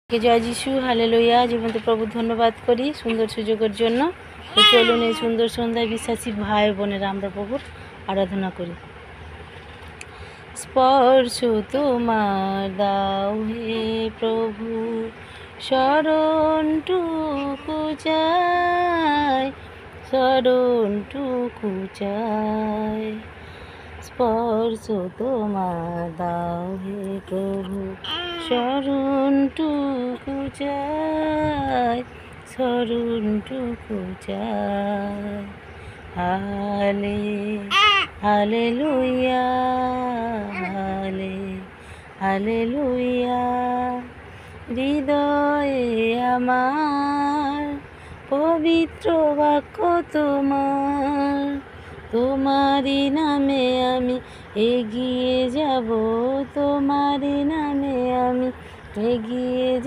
কে জয় যিশু, হালেলুয়া। জীবন্ত প্রভু ধন্যবাদ করি সুন্দর সুযোগের জন্য। তো চলুন এই সুন্দর সন্ধ্যায় বিশ্বাসী ভাই বোনেরা আমরা প্রভুর আরাধনা করি। স্পর্শ তোমার দাও হে প্রভু, শরণটুকু চাই, শরণটুকু চাই। স্পর্শ তোমার দাও হে প্রভু, শরণটুকু চাই, শরণটুকু চাই। হালে হালেলুয়া, হালেলুয়া। হৃদয়ে আমার পবিত্র বাক্য তোমার, তোমারই নামে আমি এগিয়ে যাব, তোমারই নামে আমি এগিয়ে যাব।